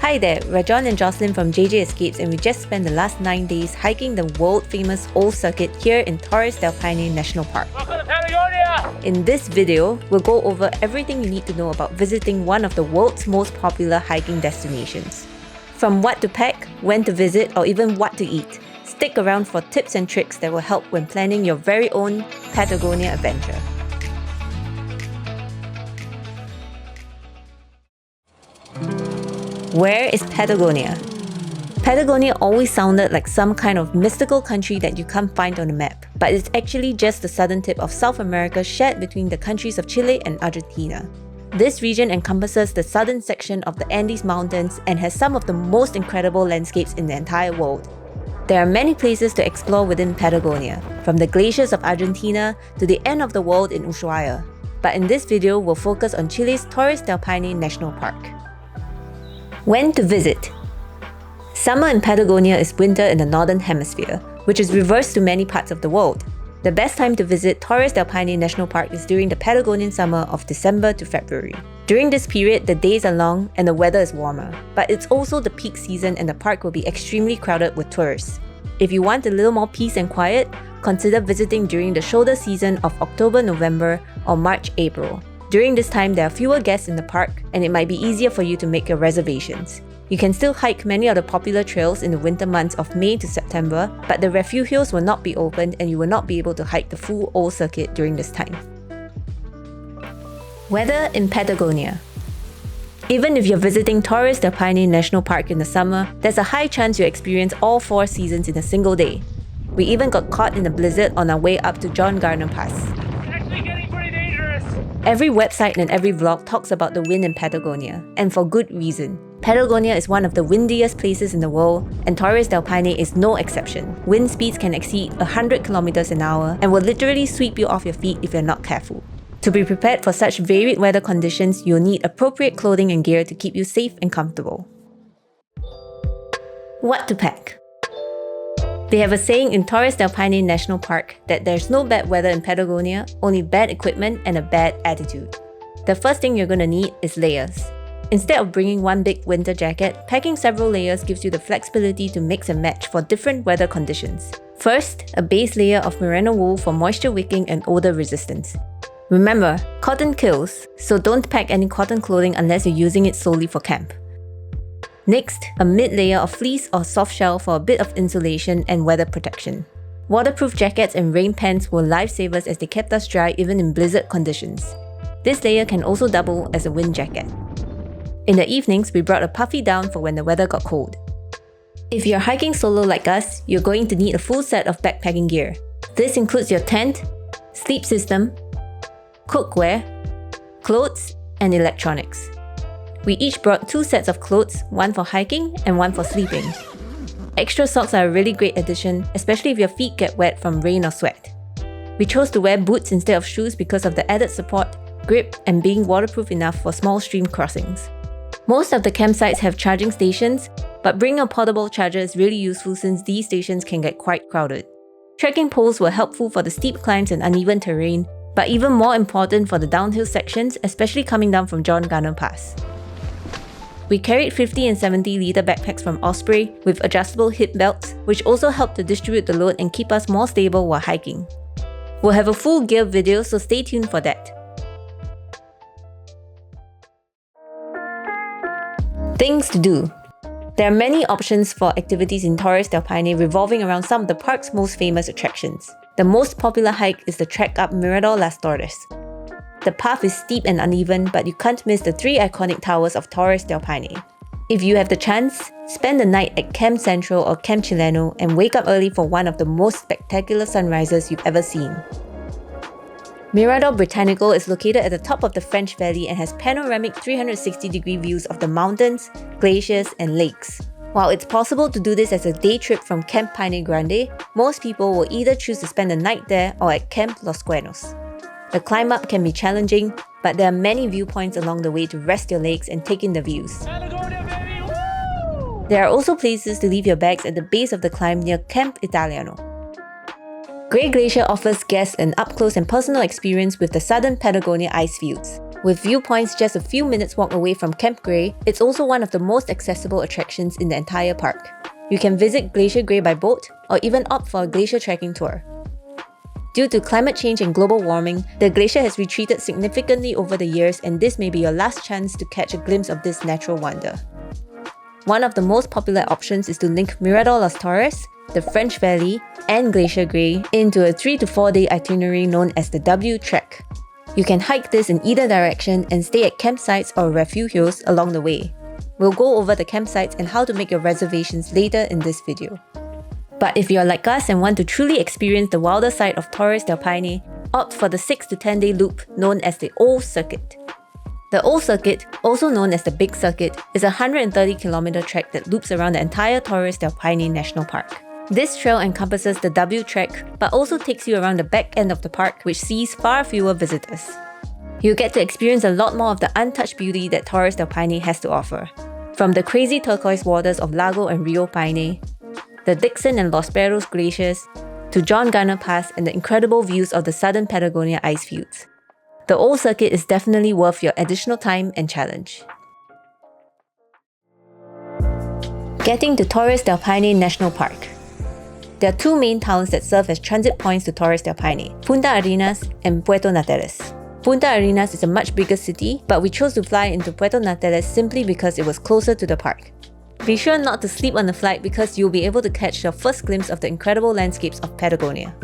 Hi there, we're John and Jocelyn from JJ Escapes, and we just spent the last 9 days hiking the world-famous old circuit here in Torres del Paine National Park. Welcome to Patagonia! In this video, we'll go over everything you need to know about visiting one of the world's most popular hiking destinations. From what to pack, when to visit, or even what to eat, stick around for tips and tricks that will help when planning your very own Patagonia adventure. Where is Patagonia? Patagonia always sounded like some kind of mystical country that you can't find on a map, but it's actually just the southern tip of South America shared between the countries of Chile and Argentina. This region encompasses the southern section of the Andes Mountains and has some of the most incredible landscapes in the entire world. There are many places to explore within Patagonia, from the glaciers of Argentina to the end of the world in Ushuaia. But in this video, we'll focus on Chile's Torres del Paine National Park. When to visit? Summer in Patagonia is winter in the Northern Hemisphere, which is reversed to many parts of the world. The best time to visit Torres del Paine National Park is during the Patagonian summer of December to February. During this period, the days are long and the weather is warmer, but it's also the peak season and the park will be extremely crowded with tourists. If you want a little more peace and quiet, consider visiting during the shoulder season of October, November, or March, April. During this time, there are fewer guests in the park, and it might be easier for you to make your reservations. You can still hike many of the popular trails in the winter months of May to September, but the refugios will not be opened and you will not be able to hike the full old circuit during this time. Weather in Patagonia. Even if you're visiting Torres del Paine National Park in the summer, there's a high chance you'll experience all 4 seasons in a single day. We even got caught in a blizzard on our way up to John Garner Pass. Every website and every vlog talks about the wind in Patagonia, and for good reason. Patagonia is one of the windiest places in the world, and Torres del Paine is no exception. Wind speeds can exceed 100 km an hour and will literally sweep you off your feet if you're not careful. To be prepared for such varied weather conditions, you'll need appropriate clothing and gear to keep you safe and comfortable. What to pack? They have a saying in Torres del Paine National Park that there's no bad weather in Patagonia, only bad equipment and a bad attitude. The first thing you're going to need is layers. Instead of bringing one big winter jacket, packing several layers gives you the flexibility to mix and match for different weather conditions. First, a base layer of merino wool for moisture wicking and odor resistance. Remember, cotton kills, so don't pack any cotton clothing unless you're using it solely for camp. Next, a mid-layer of fleece or soft shell for a bit of insulation and weather protection. Waterproof jackets and rain pants were lifesavers as they kept us dry even in blizzard conditions. This layer can also double as a wind jacket. In the evenings, we brought a puffy down for when the weather got cold. If you're hiking solo like us, you're going to need a full set of backpacking gear. This includes your tent, sleep system, cookware, clothes, and electronics. We each brought 2 sets of clothes, one for hiking and one for sleeping. Extra socks are a really great addition, especially if your feet get wet from rain or sweat. We chose to wear boots instead of shoes because of the added support, grip, and being waterproof enough for small stream crossings. Most of the campsites have charging stations, but bringing a portable charger is really useful since these stations can get quite crowded. Trekking poles were helpful for the steep climbs and uneven terrain, but even more important for the downhill sections, especially coming down from John Garner Pass. We carried 50 and 70 litre backpacks from Osprey with adjustable hip belts, which also help to distribute the load and keep us more stable while hiking. We'll have a full gear video, so stay tuned for that. Things to do. There are many options for activities in Torres del Paine revolving around some of the park's most famous attractions. The most popular hike is the trek up Mirador Las Torres. The path is steep and uneven, but you can't miss the 3 iconic towers of Torres del Paine. If you have the chance, spend the night at Camp Central or Camp Chileno and wake up early for one of the most spectacular sunrises you've ever seen. Mirador Británico is located at the top of the French Valley and has panoramic 360-degree views of the mountains, glaciers, and lakes. While it's possible to do this as a day trip from Camp Paine Grande, most people will either choose to spend the night there or at Camp Los Cuernos. The climb up can be challenging, but there are many viewpoints along the way to rest your legs and take in the views. Patagonia, baby! Woo! There are also places to leave your bags at the base of the climb near Camp Italiano. Great Glacier offers guests an up-close and personal experience with the southern Patagonia ice fields. With viewpoints just a few minutes walk away from Camp Grey, it's also one of the most accessible attractions in the entire park. You can visit Glacier Grey by boat, or even opt for a glacier trekking tour. Due to climate change and global warming, the glacier has retreated significantly over the years, and this may be your last chance to catch a glimpse of this natural wonder. One of the most popular options is to link Mirador Los Torres, the French Valley, and Glacier Grey into a 3 to 4 day itinerary known as the W Trek. You can hike this in either direction and stay at campsites or refugios along the way. We'll go over the campsites and how to make your reservations later in this video. But if you're like us and want to truly experience the wilder side of Torres del Paine, opt for the 6 to 10 day loop known as the Old Circuit. The Old Circuit, also known as the Big Circuit, is a 130km trek that loops around the entire Torres del Paine National Park. This trail encompasses the W Trek, but also takes you around the back end of the park, which sees far fewer visitors. You'll get to experience a lot more of the untouched beauty that Torres del Paine has to offer. From the crazy turquoise waters of Lago and Rio Paine, the Dixon and Los Perros glaciers, to John Gunner Pass and the incredible views of the southern Patagonia ice fields. The Old Circuit is definitely worth your additional time and challenge. Getting to Torres del Paine National Park. There are two main towns that serve as transit points to Torres del Paine, Punta Arenas and Puerto Natales. Punta Arenas is a much bigger city, but we chose to fly into Puerto Natales simply because it was closer to the park. Be sure not to sleep on the flight because you'll be able to catch your first glimpse of the incredible landscapes of Patagonia.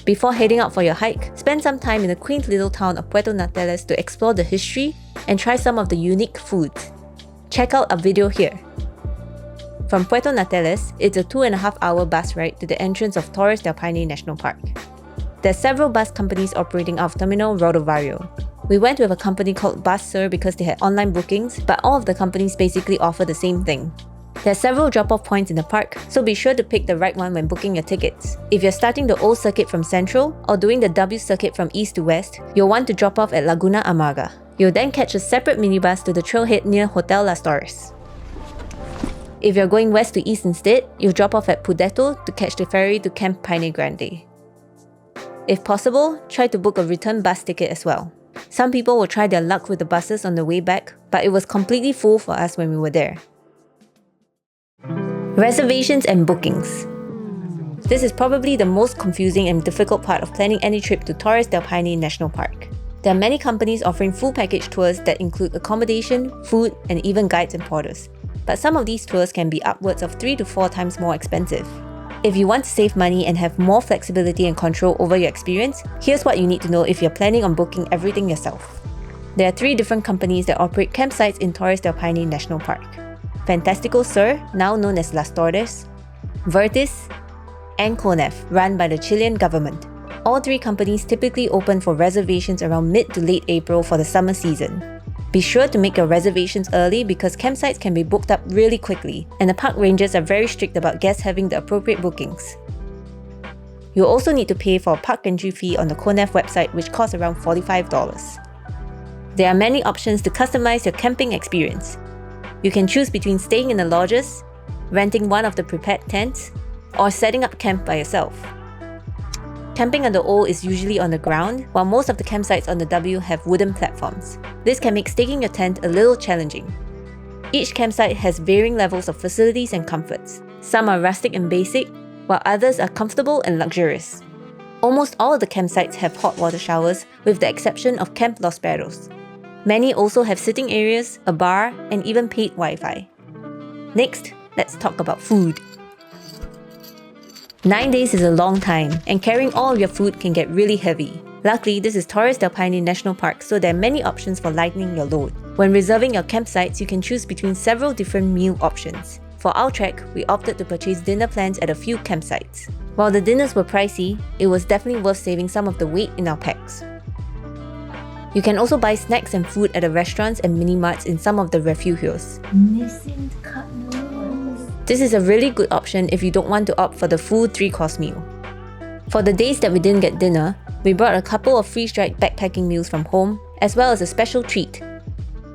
Before heading out for your hike, spend some time in the quaint little town of Puerto Natales to explore the history and try some of the unique foods. Check out our video here. From Puerto Natales, it's a 2.5-hour bus ride to the entrance of Torres del Paine National Park. There are several bus companies operating out of Terminal Rodovario. We went with a company called Bus Sir because they had online bookings, but all of the companies basically offer the same thing. There are several drop-off points in the park, so be sure to pick the right one when booking your tickets. If you're starting the Old Circuit from Central or doing the W Circuit from East to West, you'll want to drop off at Laguna Amarga. You'll then catch a separate minibus to the trailhead near Hotel Las Torres. If you're going west to east instead, you'll drop off at Pudeto to catch the ferry to Camp Paine Grande. If possible, try to book a return bus ticket as well. Some people will try their luck with the buses on the way back, but it was completely full for us when we were there. Reservations and bookings. This is probably the most confusing and difficult part of planning any trip to Torres del Paine National Park. There are many companies offering full package tours that include accommodation, food, and even guides and porters. But some of these tours can be upwards of 3 to 4 times more expensive. If you want to save money and have more flexibility and control over your experience, here's what you need to know if you're planning on booking everything yourself. There are 3 different companies that operate campsites in Torres del Paine National Park. Fantastico Sur, now known as Las Torres, Vertis, and Conef, run by the Chilean government. All 3 companies typically open for reservations around mid to late April for the summer season. Be sure to make your reservations early because campsites can be booked up really quickly, and the park rangers are very strict about guests having the appropriate bookings. You'll also need to pay for a park entry fee on the Conef website, which costs around $45. There are many options to customize your camping experience. You can choose between staying in the lodges, renting one of the prepared tents, or setting up camp by yourself. Camping on the O is usually on the ground, while most of the campsites on the W have wooden platforms. This can make staking your tent a little challenging. Each campsite has varying levels of facilities and comforts. Some are rustic and basic, while others are comfortable and luxurious. Almost all of the campsites have hot water showers, with the exception of Camp Los Perros. Many also have sitting areas, a bar, and even paid Wi-Fi. Next, let's talk about food. 9 days is a long time, and carrying all of your food can get really heavy. Luckily, this is Torres del Paine National Park, so there are many options for lightening your load. When reserving your campsites, you can choose between several different meal options. For our trek, we opted to purchase dinner plans at a few campsites. While the dinners were pricey, it was definitely worth saving some of the weight in our packs. You can also buy snacks and food at the restaurants and mini-marts in some of the refugios. Missing cup noodles. This is a really good option if you don't want to opt for the full 3-course meal. For the days that we didn't get dinner, we brought a couple of freeze-dried backpacking meals from home, as well as a special treat.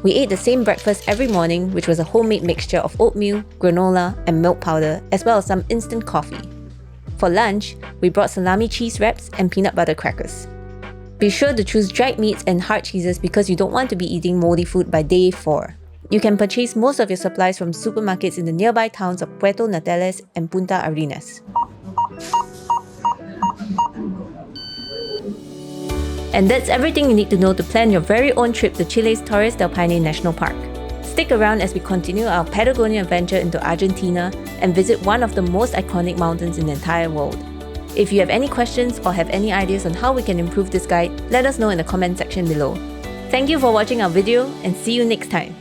We ate the same breakfast every morning, which was a homemade mixture of oatmeal, granola, and milk powder, as well as some instant coffee. For lunch, we brought salami cheese wraps and peanut butter crackers. Be sure to choose dried meats and hard cheeses because you don't want to be eating moldy food by day 4. You can purchase most of your supplies from supermarkets in the nearby towns of Puerto Natales and Punta Arenas. And that's everything you need to know to plan your very own trip to Chile's Torres del Paine National Park. Stick around as we continue our Patagonia adventure into Argentina and visit one of the most iconic mountains in the entire world. If you have any questions or have any ideas on how we can improve this guide, let us know in the comment section below. Thank you for watching our video and see you next time.